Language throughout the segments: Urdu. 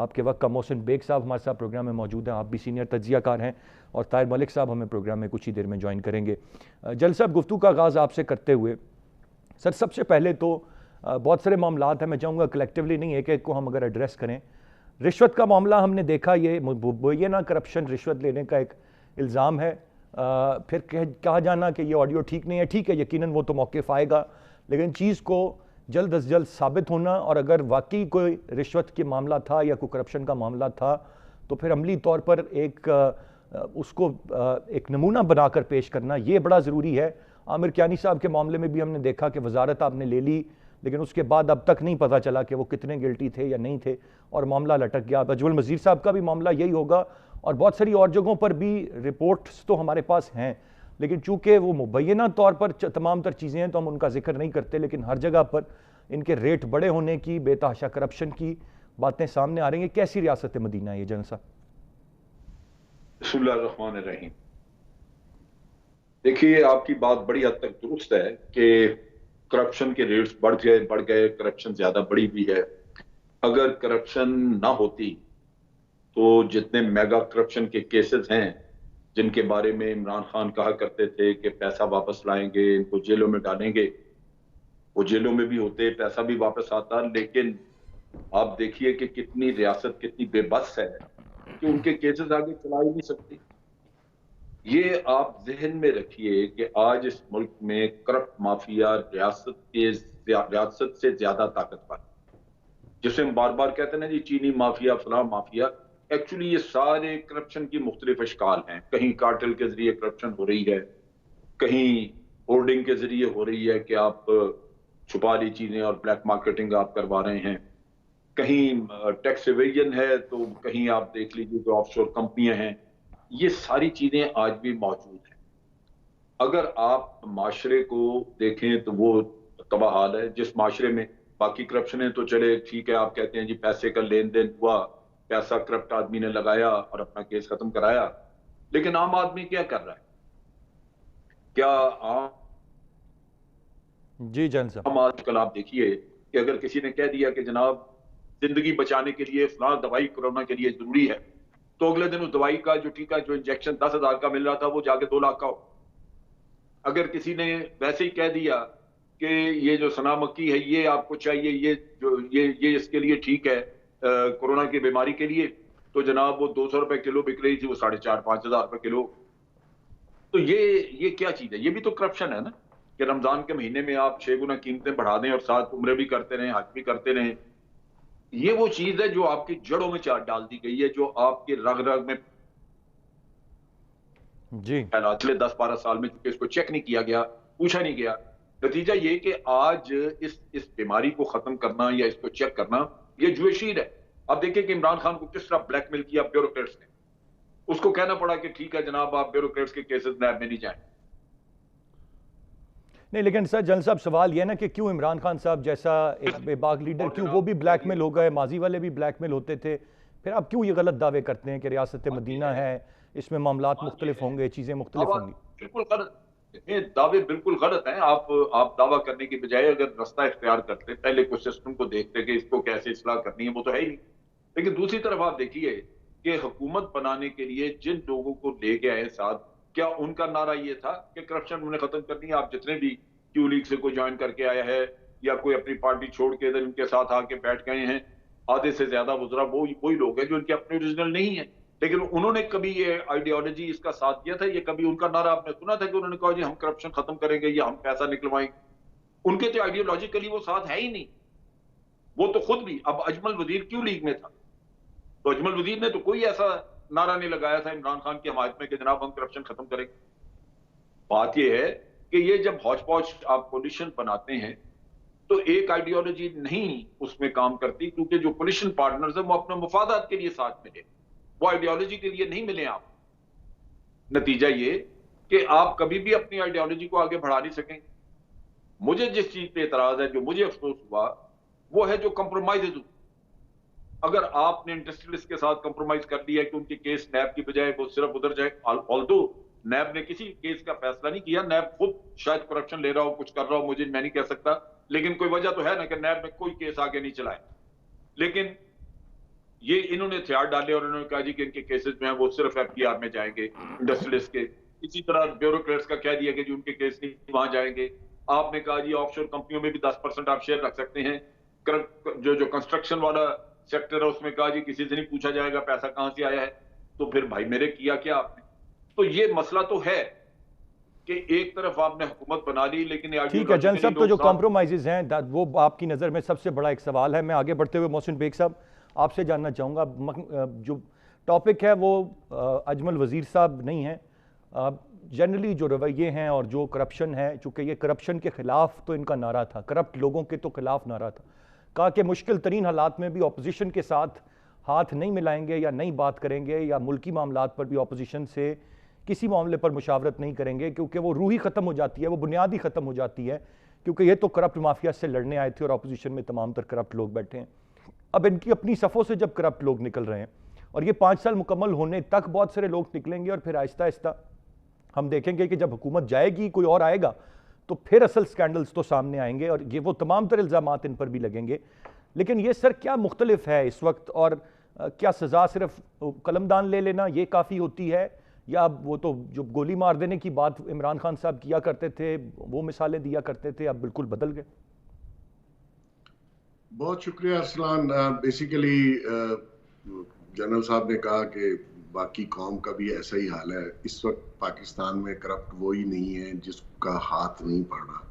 آپ کے وقت کا محسن بیگ صاحب ہمارے ساتھ پروگرام میں موجود ہیں، آپ بھی سینئر تجزیہ کار ہیں، اور طاہر ملک صاحب ہمیں پروگرام میں کچھ ہی دیر میں جوائن کریں گے۔ جل صاحب، گفتگو کا آغاز آپ سے کرتے ہوئے سر، سب سے پہلے تو بہت سارے معاملات ہیں، میں چاہوں گا کلیکٹیولی نہیں ایک ایک کو ہم اگر ایڈریس کریں۔ رشوت کا معاملہ ہم نے دیکھا، یہ مبینہ کرپشن، رشوت لینے کا ایک الزام ہے۔ پھر کہا جانا کہ یہ آڈیو ٹھیک نہیں ہے، ٹھیک ہے، یقیناً وہ تو موقف آئے گا، لیکن چیز کو جلد از جلد ثابت ہونا، اور اگر واقعی کوئی رشوت کے معاملہ تھا یا کوئی کرپشن کا معاملہ تھا تو پھر عملی طور پر اس کو ایک نمونہ بنا کر پیش کرنا یہ بڑا ضروری ہے۔ عامر کیانی صاحب کے معاملے میں بھی ہم نے دیکھا کہ وزارت آپ نے لے لی، لیکن اس کے بعد اب تک نہیں پتہ چلا کہ وہ کتنے گلٹی تھے یا نہیں تھے، اور معاملہ لٹک گیا۔ اجمل وزیر صاحب کا بھی معاملہ یہی ہوگا، اور بہت ساری اور جگہوں پر بھی رپورٹس تو ہمارے پاس ہیں، لیکن چونکہ وہ مبینہ طور پر تمام تر چیزیں ہیں تو ہم ان کا ذکر نہیں کرتے، لیکن ہر جگہ پر ان کے ریٹ بڑے ہونے کی، بے تحاشا کرپشن کی باتیں سامنے آ رہی ہیں۔ کیسی ریاست مدینہ ہے یہ جنرل صاحب؟ بسم اللہ الرحمن الرحیم۔ دیکھیے، آپ کی بات بڑی حد تک درست ہے کہ کرپشن کے ریٹس بڑھ گئے، کرپشن زیادہ بڑی بھی ہے۔ اگر کرپشن نہ ہوتی تو جتنے میگا کرپشن کے کیسز ہیں جن کے بارے میں عمران خان کہا کرتے تھے کہ پیسہ واپس لائیں گے، ان کو جیلوں میں ڈالیں گے، وہ جیلوں میں بھی ہوتے، پیسہ بھی واپس آتا، لیکن آپ دیکھیے کہ کتنی ریاست کتنی بے بس ہے کہ ان کے کیسز آگے چلا ہی نہیں سکتی۔ یہ آپ ذہن میں رکھیے کہ آج اس ملک میں کرپٹ مافیا ریاست سے زیادہ طاقتور، جسے ہم بار بار کہتے ہیں نا جی، چینی مافیا، فلاں مافیا، ایکچولی یہ سارے کرپشن کی مختلف اشکال ہیں۔ کہیں کارٹل کے ذریعے کرپشن ہو رہی ہے، کہیں ہولڈنگ کے ذریعے ہو رہی ہے کہ آپ چھپا لی چیزیں اور بلیک مارکیٹنگ آپ کروا رہے ہیں، کہیں ٹیکس ایویژن ہے، تو کہیں آپ دیکھ لیجیے جو آف شور کمپنیاں ہیں۔ یہ ساری چیزیں آج بھی موجود ہیں۔ اگر آپ معاشرے کو دیکھیں تو وہ تباہ حال ہے۔ جس معاشرے میں باقی کرپشن ہے تو چلے ٹھیک ہے، آپ کہتے ہیں جی پیسے کا لین دین ہوا، پیسہ کرپٹ آدمی نے لگایا اور اپنا کیس ختم کرایا، لیکن عام آدمی کیا کر رہا ہے؟ کیا جی جنرل صاحب، آج کل آپ دیکھیے کہ اگر کسی نے کہہ دیا کہ جناب زندگی بچانے کے لیے فلاں دوائی کورونا کے لیے ضروری ہے، تو اگلے دن اس دوائی کا جو ٹیکہ، جو انجیکشن 10,000 کا مل رہا تھا، وہ جا کے 2 لاکھ کا ہو۔ اگر کسی نے ویسے ہی کہہ دیا کہ یہ جو سنا مکی ہے یہ آپ کو چاہیے، یہ اس کے لیے ٹھیک ہے کورونا کی بیماری کے لیے، تو جناب وہ 200 روپے کلو بک رہی تھی، وہ 4,500-5,000 روپے کلو۔ تو یہ کیا چیز ہے؟ یہ بھی تو کرپشن ہے نا، کہ رمضان کے مہینے میں آپ 6 گنا قیمتیں بڑھا دیں اور ساتھ عمرے بھی کرتے رہیں، حج بھی کرتے رہیں۔ یہ وہ چیز ہے جو آپ کی جڑوں میں ڈال دی گئی ہے، جو آپ کے رگ رگ میں جی پچھلے 10-12 سال میں، چونکہ اس کو چیک نہیں کیا گیا، پوچھا نہیں گیا۔ نتیجہ یہ کہ آج اس بیماری کو ختم کرنا یا اس کو چیک کرنا یہ جوئے شیر ہے۔ اب دیکھیں کہ عمران خان کو کس طرح بلیک میل کیا بیوروکریٹس نے۔ اس کو کہنا پڑا کہ ٹھیک ہے جناب، آپ بیوروکریٹس کے کیسز نیب میں نہیں جائیں۔ نہیں، لیکن سر جنرل صاحب سوال یہ نا کہ کیوں عمران خان صاحب جیسا ایک بے باک لیڈر، کیوں وہ بھی بلیک میل ہو گئے؟ ماضی والے بھی بلیک میل ہوتے تھے، پھر آپ کیوں یہ غلط دعوے کرتے ہیں کہ ریاست مدینہ ہے، اس میں معاملات مختلف ہوں گے، چیزیں مختلف ہوں گی؟ بالکل غلط، یہ دعوے بالکل غلط ہیں۔ آپ دعویٰ کرنے کی بجائے اگر رستہ اختیار کرتے، پہلے کچھ سسٹم کو دیکھتے کہ اس کو کیسے اصلاح کرنی ہے، وہ تو ہے ہی نہیں۔ لیکن دوسری طرف آپ دیکھیے کہ حکومت بنانے کے لیے جن لوگوں کو لے کے آئے ساتھ، کیا ان کا نعرہ یہ تھا کہ کرپشن انہوں نے ختم کرنی ہے؟ آپ جتنے بھی کیو لیگ سے کوئی جوائن کر کے آیا ہے یا کوئی اپنی پارٹی چھوڑ کے ادھر ان کے ساتھ آ کے بیٹھ گئے ہیں، آدھے سے زیادہ وزراء وہی لوگ ہیں جو ان کے اپنے اوریجنل نہیں ہیں، لیکن انہوں نے کبھی یہ آئیڈیالوجی اس کا ساتھ دیا تھا؟ یہ کبھی ان کا نعرہ آپ نے سنا تھا کہ انہوں نے کہا جی ہم کرپشن ختم کریں گے یا ہم پیسہ نکلوائیں گے؟ ان کے تو آئیڈیالوجیکلی وہ ساتھ ہے ہی نہیں۔ وہ تو خود بھی، اب اجمل وزیر کیوں لیگ میں تھا، تو اجمل وزیر نے تو کوئی ایسا نعرہ نہیں لگایا تھا عمران خان کی حمایت میں کہ جناب ہم کرپشن ختم کریں گے۔ بات یہ ہے کہ یہ جب ہاچ پاچ آپ کولیشن بناتے ہیں تو ایک آئیڈیالوجی نہیں اس میں کام کرتی، کیونکہ جو کولیشن پارٹنرز ہیں وہ اپنے مفادات کے لیے ساتھ ملے، وہ آئیڈیالوجی کے لیے نہیں ملے آپ۔ نتیجہ یہ کہ آپ کبھی بھی اپنی آئیڈیالوجی کو آگے بڑھا نہیں سکیں۔ مجھے جس چیز پہ اعتراض ہے، جو مجھے افسوس ہوا، وہ ہے جو کمپرومائز۔ اگر آپ نے انڈسٹریلسٹ کے ساتھ کمپرومائز کر لیا کہ ان کے کیس نیب کی بجائے وہ صرف ادھر جائے، آلدو نیب نے کسی کیس کا فیصلہ نہیں کیا، نیب خود شاید کرپشن لے رہا ہو، کچھ کر رہا ہو، میں نہیں کہہ سکتا، لیکن کوئی وجہ تو ہے نا کہ نیب نے کوئی کیس آگے نہیں چلائے۔ لیکن یہ انہوں نے ہتھیار ڈالے اور انہوں نے کہا جی کہ ان کے کیسز جو ہیں وہ صرف ایف پی آر میں جائیں گے انڈسٹریلسٹ کے. اسی طرح بیوروکریٹس کا کہہ دیا کہ جی ان کے کیس نہیں وہاں جائیں گے. آپ نے کہا جی آف شور کمپنیوں میں بھی 10% آپ شیئر رکھ سکتے ہیں. جو کنسٹرکشن والا سیکٹر ہے اس میں کہا جی کسی سے نہیں پوچھا جائے گا پیسہ کہاں سے آیا ہے. تو پھر بھائی میرے کیا کیا آپ نے. تو یہ مسئلہ تو ہے کہ ایک طرف آپ نے حکومت بنا لی لیکن ٹھیک ہے جن آئیڈیولوجیکلی صاحب، تو لوگ جو ساتھ. کمپرومائزز ہیں وہ آپ کی نظر میں سب سے بڑا ایک سوال ہے. میں آگے بڑھتے ہوئے محسن بیگ صاحب آپ سے جاننا چاہوں گا، جو ٹاپک ہے وہ اجمل وزیر صاحب نہیں ہیں، جنرلی جو رویے ہیں اور جو کرپشن ہے، چونکہ یہ کرپشن کے خلاف تو ان کا نعرہ تھا، کرپٹ لوگوں کے تو خلاف نعرہ تھا. کہا کہ مشکل ترین حالات میں بھی اپوزیشن کے ساتھ ہاتھ نہیں ملائیں گے یا نہیں بات کریں گے، یا ملکی معاملات پر بھی اپوزیشن سے کسی معاملے پر مشاورت نہیں کریں گے، کیونکہ وہ روح ہی ختم ہو جاتی ہے، وہ بنیاد ہی ختم ہو جاتی ہے، کیونکہ یہ تو کرپٹ مافیا سے لڑنے آئے تھے اور اپوزیشن میں تمام تر کرپٹ لوگ بیٹھے ہیں. اب ان کی اپنی صفوں سے جب کرپٹ لوگ نکل رہے ہیں اور یہ 5 سال مکمل ہونے تک بہت سارے لوگ نکلیں گے، اور پھر آہستہ آہستہ ہم دیکھیں گے کہ جب حکومت جائے گی کوئی اور آئے گا تو پھر اصل سکینڈلز تو سامنے آئیں گے اور یہ وہ تمام تر الزامات ان پر بھی لگیں گے. لیکن یہ سر کیا مختلف ہے اس وقت، اور کیا سزا صرف قلمدان لے لینا یہ کافی ہوتی ہے، یا وہ تو جو گولی مار دینے کی بات عمران خان صاحب کیا کرتے تھے، وہ مثالیں دیا کرتے تھے، اب بالکل بدل گئے؟ بہت شکریہ ارسلان. بیسیکلی جنرل صاحب نے کہا کہ باقی قوم کا بھی ایسا ہی حال ہے. اس وقت پاکستان میں کرپٹ وہی نہیں ہے جس کا ہاتھ نہیں پڑ رہا.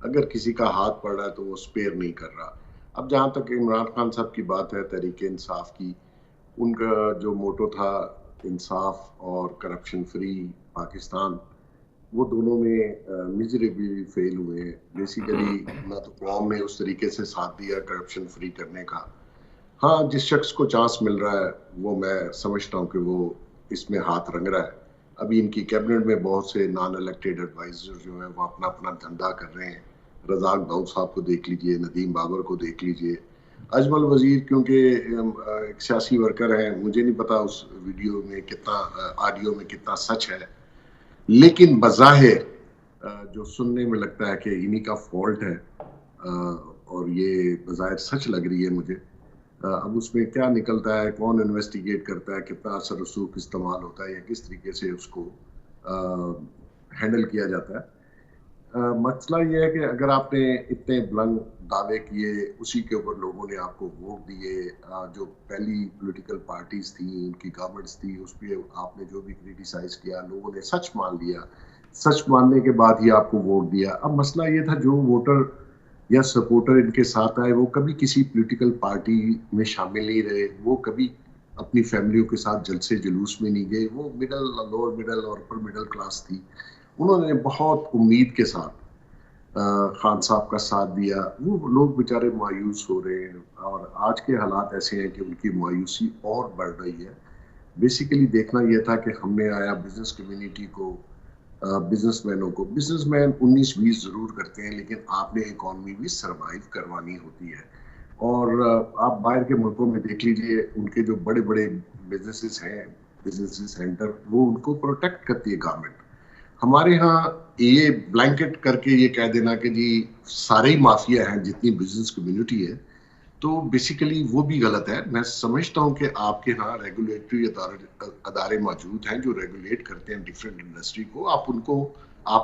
اگر کسی کا ہاتھ پڑ رہا ہے تو وہ سپیئر نہیں کر رہا. اب جہاں تک عمران خان صاحب کی بات ہے تحریک انصاف کی، ان کا جو موٹو تھا انصاف اور کرپشن فری پاکستان، وہ دونوں میں میزریبلی فیل ہوئے ہیں. بیسیکلی نہ تو قوم نے اس طریقے سے ساتھ دیا کرپشن فری کرنے کا. ہاں جس شخص کو چانس مل رہا ہے وہ میں سمجھتا ہوں کہ وہ اس میں ہاتھ رنگ رہا ہے. ابھی ان کی کیبنٹ میں بہت سے نان الیکٹڈ ایڈوائزر جو ہیں وہ اپنا اپنا دھندا کر رہے ہیں. رزاق داؤد صاحب کو دیکھ لیجئے، ندیم بابر کو دیکھ لیجئے. اجمل وزیر کیونکہ ایک سیاسی ورکر ہیں، مجھے نہیں پتا اس ویڈیو میں کتنا آڈیو میں کتنا سچ ہے، لیکن بظاہر جو سننے میں لگتا ہے کہ انہی کا فالٹ ہے، اور یہ بظاہر سچ لگ رہی ہے مجھے. اب اس میں کیا نکلتا ہے، کون انویسٹیگیٹ کرتا ہے، کتنا اثر رسوخ استعمال ہوتا ہے، یا کس طریقے سے اس کو ہینڈل کیا جاتا ہے. مسئلہ یہ ہے کہ اگر آپ نے اتنے بلند دعوے کیے، اسی کے اوپر لوگوں نے آپ کو ووٹ دیے، جو پہلی پولیٹیکل پارٹیز تھیں، ان کی گورنمنٹس تھی، اس پہ آپ نے جو بھی کریٹیسائز کیا، لوگوں نے سچ مان لیا. سچ ماننے کے بعد ہی آپ کو ووٹ دیا. اب مسئلہ یہ تھا جو ووٹر یا سپورٹر ان کے ساتھ آئے وہ کبھی کسی پولیٹیکل پارٹی میں شامل نہیں رہے، وہ کبھی اپنی فیملیوں کے ساتھ جلسے جلوس میں نہیں گئے، وہ مڈل، لوور مڈل اور اپر مڈل کلاس تھی. انہوں نے بہت امید کے ساتھ خان صاحب کا ساتھ دیا. وہ لوگ بیچارے مایوس ہو رہے ہیں، اور آج کے حالات ایسے ہیں کہ ان کی مایوسی اور بڑھ رہی ہے. بیسیکلی دیکھنا یہ تھا کہ ہم نے آیا بزنس کمیونٹی کو، بزنس مینوں کو، بزنس مین 19-20 ضرور کرتے ہیں لیکن آپ نے اکانومی بھی سروائیو کروانی ہوتی ہے. اور آپ باہر کے ملکوں میں دیکھ لیجئے، ان کے جو بڑے بڑے بزنسز ہیں، بزنس سینٹر، وہ ان کو پروٹیکٹ کرتی ہے گورنمنٹ. ہمارے ہاں یہ بلینکٹ کر کے یہ کہہ دینا کہ جی سارے ہی مافیا ہیں جتنی بزنس کمیونٹی ہے، تو بیسیکلی وہ بھی غلط ہے. میں سمجھتا ہوں کہ آپ کے ہاں ریگولیٹری ادارے موجود ہیں جو ریگولیٹ کرتے ہیں ڈیفرنٹ انڈسٹری کو. آپ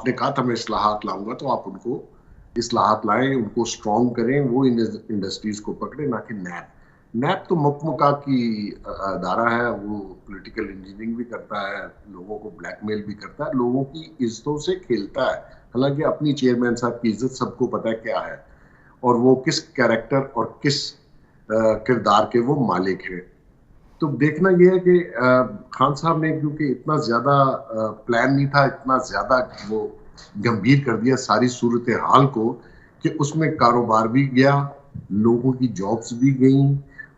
نے کہا تھا میں اصلاحات لاؤں گا، تو آپ ان کو اصلاحات لائیں، ان کو اسٹرانگ کریں، وہ انڈسٹریز کو پکڑیں، نہ کہ نیب تو مکمکا کی ادارہ ہے. وہ پولیٹیکل انجینئرنگ بھی کرتا ہے، لوگوں کو بلیک میل بھی کرتا ہے، لوگوں کی عزتوں سے کھیلتا ہے. حالانکہ اپنی چیئرمین صاحب کی عزت سب کو پتا ہے کیا ہے، اور وہ کس کیریکٹر اور کس کردار کے وہ مالک ہیں. تو دیکھنا یہ ہے کہ خان صاحب نے کیونکہ اتنا زیادہ پلان نہیں تھا، اتنا زیادہ وہ گمبھیر کر دیا ساری صورتحال کو، کہ اس میں کاروبار بھی گیا، لوگوں کی جابز بھی گئیں،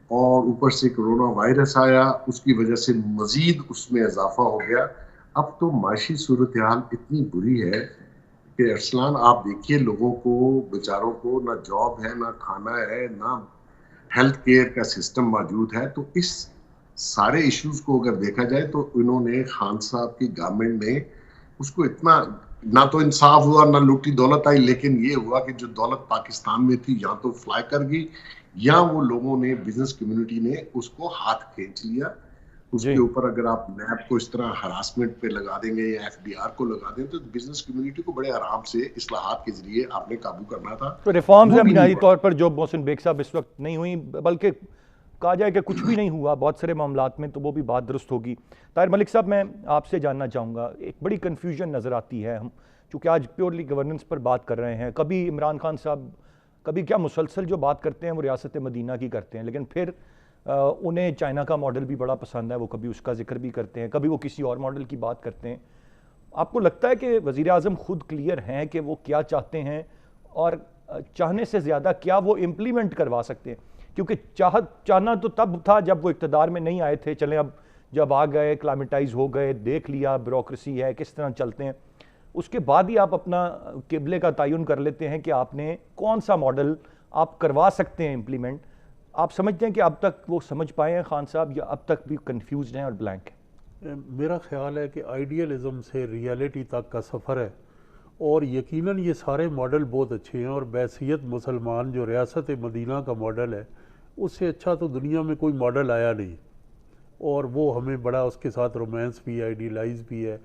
اور اوپر سے کرونا وائرس آیا، اس کی وجہ سے مزید اس میں اضافہ ہو گیا. اب تو معاشی صورتحال اتنی بری ہے کہ ارسلان آپ دیکھیے، لوگوں کو بیچاروں کو نہ جاب ہے، نہ کھانا ہے، نہ ہیلتھ کیئر کا سسٹم موجود ہے. تو اس سارے ایشوز کو اگر دیکھا جائے تو انہوں نے، خان صاحب کی گورنمنٹ نے اس کو اتنا نہ تو انصاف ہوا نہ لوٹی دولت آئی، لیکن یہ ہوا کہ جو دولت پاکستان میں تھی یا تو فلائی کر گئی یا وہ لوگوں نے، بزنس کمیونٹی نے اس کو ہاتھ کھینچ لیا. اس جی کے اوپر اگر آپ نیب کو اس طرح ہراسمنٹ پہ لگا دیں گے یا ایف ڈی آر کو لگا دیں تو بزنس کمیونٹی کو بڑے آرام سے اصلاحات کے ذریعے آپ نے قابو کرنا تھا. تو ریفارمز وہ ہیں بھی نہیں بنیادی ہوا. طور پر جو محسن بیگ صاحب اس وقت نہیں ہوئی، بلکہ کہا جائے کہ کچھ بھی نہیں ہوا بہت سارے معاملات میں، تو وہ بھی بات درست ہوگی. طاہر ملک صاحب، میں آپ سے جاننا چاہوں گا، ایک بڑی کنفیوژن نظر آتی ہے، ہم چونکہ آج پیورلی گورننس پر بات کر رہے ہیں، کبھی عمران خان صاحب کبھی کیا مسلسل جو بات کرتے ہیں وہ ریاست مدینہ کی کرتے ہیں، لیکن پھر انہیں چائنا کا ماڈل بھی بڑا پسند ہے، وہ کبھی اس کا ذکر بھی کرتے ہیں، کبھی وہ کسی اور ماڈل کی بات کرتے ہیں. آپ کو لگتا ہے کہ وزیر اعظم خود کلیئر ہیں کہ وہ کیا چاہتے ہیں اور چاہنے سے زیادہ کیا وہ امپلیمنٹ کروا سکتے ہیں؟ کیونکہ چاہنا تو تب تھا جب وہ اقتدار میں نہیں آئے تھے، چلیں اب جب آ گئے، کلائمیٹائز ہو گئے، دیکھ لیا بیوروکریسی ہے کس طرح چلتے ہیں، اس کے بعد ہی آپ اپنا قبلے کا تعین کر لیتے ہیں کہ آپ نے کون سا ماڈل آپ کروا سکتے ہیں امپلیمنٹ. آپ سمجھتے ہیں کہ اب تک وہ سمجھ پائے ہیں خان صاحب، یا اب تک بھی کنفیوزڈ ہیں اور بلینک ہیں؟ میرا خیال ہے کہ آئیڈیالزم سے ریالٹی تک کا سفر ہے، اور یقیناً یہ سارے ماڈل بہت اچھے ہیں، اور بحیثیت مسلمان جو ریاست مدینہ کا ماڈل ہے اس سے اچھا تو دنیا میں کوئی ماڈل آیا نہیں، اور وہ ہمیں بڑا اس کے ساتھ رومانس بھی ہے، آئیڈیلائز بھی ہے.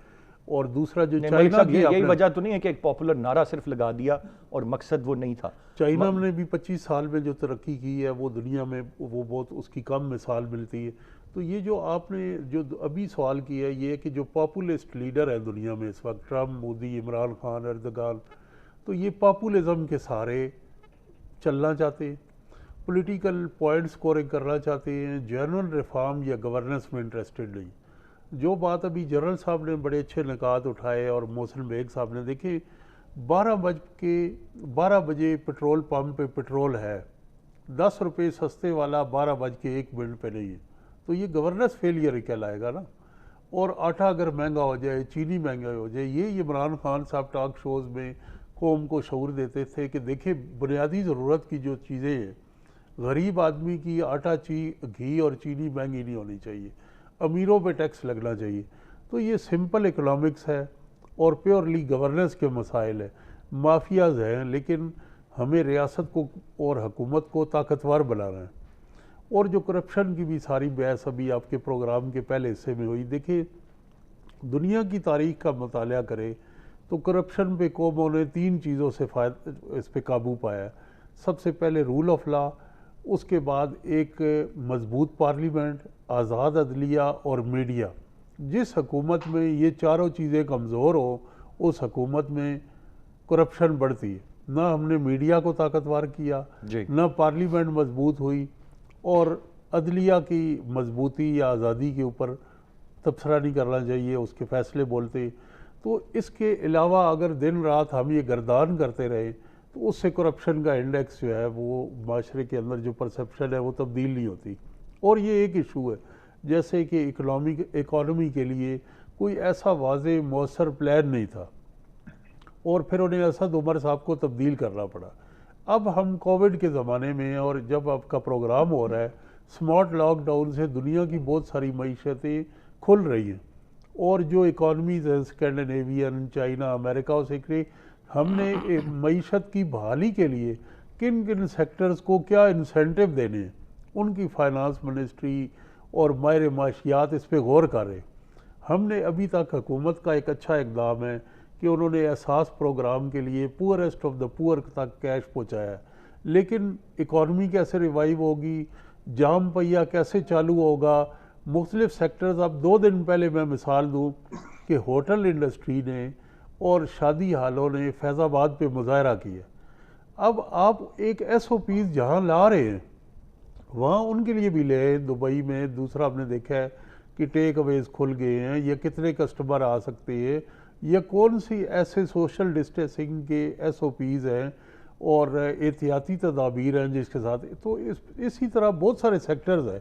اور دوسرا جو ملک چائنا صاحب، کی یہی وجہ تو نہیں ہے کہ ایک پاپولر نعرہ صرف لگا دیا اور مقصد وہ نہیں تھا؟ چائنا نے بھی 25 سال میں جو ترقی کی ہے وہ دنیا میں وہ بہت اس کی کم مثال ملتی ہے. تو یہ جو آپ نے جو ابھی سوال کیا ہے، یہ کہ جو پاپولسٹ لیڈر ہیں دنیا میں اس وقت، ٹرمپ، مودی، عمران خان، اردگان، تو یہ پاپولزم کے سارے چلنا چاہتے ہیں، پولیٹیکل پوائنٹ سکورنگ کرنا چاہتے ہیں، جنرل ریفارم یا گورننس میں انٹرسٹڈ نہیں. جو بات ابھی جنرل صاحب نے بڑے اچھے نکات اٹھائے اور محسن بیگ صاحب نے، دیکھیں 12 بجے پیٹرول پمپ پہ پیٹرول ہے، 10 روپے سستے والا 12:01 پہ نہیں ہے، تو یہ گورننس فیلئر کہلائے گا نا. اور آٹا اگر مہنگا ہو جائے، چینی مہنگا ہو جائے، یہ عمران خان صاحب ٹاک شوز میں قوم کو شعور دیتے تھے کہ دیکھیں بنیادی ضرورت کی جو چیزیں ہیں، غریب آدمی کی آٹا، گھی اور چینی مہنگی نہیں ہونی چاہیے، امیروں پہ ٹیکس لگنا چاہیے. تو یہ سمپل اکنامکس ہے اور پیورلی گورننس کے مسائل ہیں. مافیاز ہیں، لیکن ہمیں ریاست کو اور حکومت کو طاقتور بنانا ہے. اور جو کرپشن کی بھی ساری بحث ابھی آپ کے پروگرام کے پہلے حصے میں ہوئی، دیکھیں دنیا کی تاریخ کا مطالعہ کرے تو کرپشن پہ قوموں نے 3 چیزوں سے اس پہ قابو پایا ہے. سب سے پہلے رول آف لا، اس کے بعد ایک مضبوط پارلیمنٹ، آزاد عدلیہ اور میڈیا. جس حکومت میں یہ چاروں چیزیں کمزور ہو اس حکومت میں کرپشن بڑھتی ہے. نہ ہم نے میڈیا کو طاقتور کیا، نہ پارلیمنٹ مضبوط ہوئی، اور عدلیہ کی مضبوطی یا آزادی کے اوپر تبصرہ نہیں کرنا چاہیے، اس کے فیصلے بولتے. تو اس کے علاوہ اگر دن رات ہم یہ گردان کرتے رہے تو اس سے کرپشن کا انڈیکس جو ہے وہ معاشرے کے اندر جو پرسپشن ہے وہ تبدیل نہیں ہوتی. اور یہ ایک ایشو ہے جیسے کہ اکانومی کے لیے کوئی ایسا واضح مؤثر پلان نہیں تھا، اور پھر انہیں اسد عمر صاحب کو تبدیل کرنا پڑا. اب ہم کووڈ کے زمانے میں، اور جب آپ کا پروگرام ہو رہا ہے، سمارٹ لاک ڈاؤن سے دنیا کی بہت ساری معیشتیں کھل رہی ہیں، اور جو اکانومیز ہیں اسکینڈینیوین، چائنا، امریکہ سے، ہم نے معیشت کی بحالی کے لیے کن کن سیکٹرز کو کیا انسینٹیو دینے ہیں، ان کی فائنانس منسٹری اور ماہر معاشیات اس پہ غور کر رہے. ہم نے ابھی تک حکومت کا ایک اچھا اقدام ہے کہ انہوں نے احساس پروگرام کے لیے پورسٹ آف دا پور تک کیش پہنچایا ہے، لیکن اکانومی کیسے ریوائیو ہوگی، جام پہیہ کیسے چالو ہوگا، مختلف سیکٹرز. اب 2 دن پہلے میں مثال دوں کہ ہوٹل انڈسٹری نے اور شادی ہالوں نے فیض آباد پہ مظاہرہ کیا. اب آپ ایک SOPs جہاں لا رہے ہیں وہاں ان کے لیے بھی لے. دبئی میں دوسرا ہم نے دیکھا ہے کہ ٹیک اویز کھل گئے ہیں، یا کتنے کسٹمر آ سکتے ہیں، یا کون سی ایسے سوشل ڈسٹینسنگ کے SOPs ہیں اور احتیاطی تدابیر ہیں جس کے ساتھ. تو اسی طرح بہت سارے سیکٹرز ہیں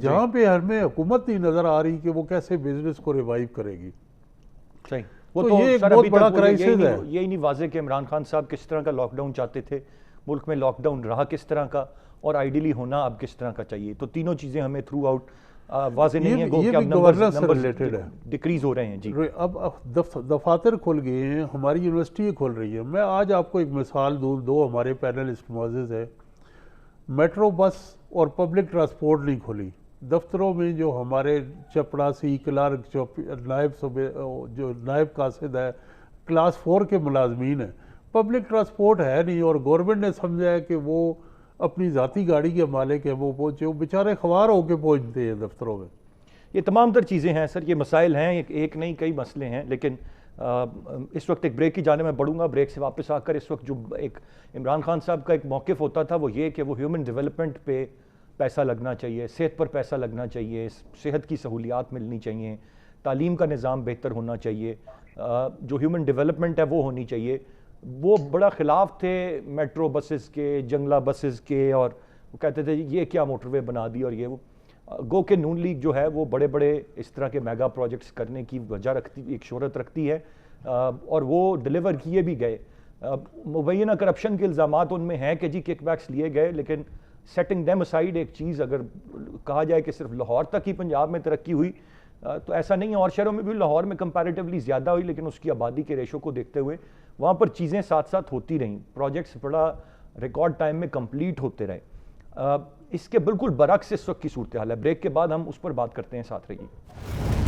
جہاں پہ ہمیں حکومت نہیں نظر آ رہی کہ وہ کیسے بزنس کو ریوائیو کرے گی. صحیح. وہ تو یہ ایک بہت بڑا کرائسس ہے. یہی نہیں واضح کہ عمران خان صاحب کس طرح کا لاک ڈاؤن چاہتے تھے، ملک میں لاک ڈاؤن رہا کس طرح کا، اور آئیڈیلی ہونا اب کس طرح کا چاہیے. تو تینوں چیزیں ہمیں تھرو آؤٹ واضح نہیں ہے یہ کہ اب بھی گورننس سے ریلیٹڈ ہے، ڈیکریز ہو رہے ہیں جی. اب دفاتر کھل گئے ہیں، ہماری یونیورسٹی کھل رہی ہے. میں آج آپ کو ایک مثال دوں، دو ہمارے پینلسٹ معزز ہیں، میٹرو بس اور پبلک ٹرانسپورٹ نہیں کھلی. دفتروں میں جو ہمارے چپڑاسی، کلارک، جو نائب قاصد ہے، کلاس 4 کے ملازمین ہیں، پبلک ٹرانسپورٹ ہے نہیں، اور گورنمنٹ نے سمجھا ہے کہ وہ اپنی ذاتی گاڑی کے مالک ہیں، وہ پہنچے، وہ بیچارے خوار ہو کے پہنچتے ہیں دفتروں میں. یہ تمام تر چیزیں ہیں سر، یہ مسائل ہیں، ایک نہیں کئی مسئلے ہیں. لیکن اس وقت ایک بریک کی جانب میں بڑھوں گا. بریک سے واپس آ کر اس وقت جو ایک عمران خان صاحب کا ایک موقف ہوتا تھا وہ یہ کہ وہ ہیومن ڈیولپمنٹ پہ پیسہ لگنا چاہیے، صحت پر پیسہ لگنا چاہیے، صحت کی سہولیات ملنی چاہیے، تعلیم کا نظام بہتر ہونا چاہیے، جو ہیومن ڈیولپمنٹ ہے وہ ہونی چاہیے. وہ بڑا خلاف تھے میٹرو بسز کے، جنگلہ بسز کے، اور وہ کہتے تھے یہ کیا موٹر وے بنا دی اور یہ وہ. گو کہ نون لیگ جو ہے وہ بڑے بڑے اس طرح کے میگا پروجیکٹس کرنے کی وجہ رکھتی، ایک شہرت رکھتی ہے، اور وہ ڈیلیور کیے بھی گئے. مبینہ کرپشن کے الزامات ان میں ہیں کہ جی کک بیکس لیے گئے، لیکن سیٹنگ ڈیم اسائیڈ ایک چیز اگر کہا جائے کہ صرف لاہور تک ہی پنجاب میں ترقی ہوئی تو ایسا نہیں ہے. اور شہروں میں بھی لاہور میں کمپیریٹیولی زیادہ ہوئی، لیکن اس کی آبادی کے ریشو کو دیکھتے ہوئے وہاں پر چیزیں ساتھ ساتھ ہوتی رہیں، پروجیکٹس بڑا ریکارڈ ٹائم میں کمپلیٹ ہوتے رہے. اس کے بالکل برعکس اس وقت کی صورتحال ہے. بریک کے بعد ہم اس پر بات کرتے ہیں، ساتھ رہیے.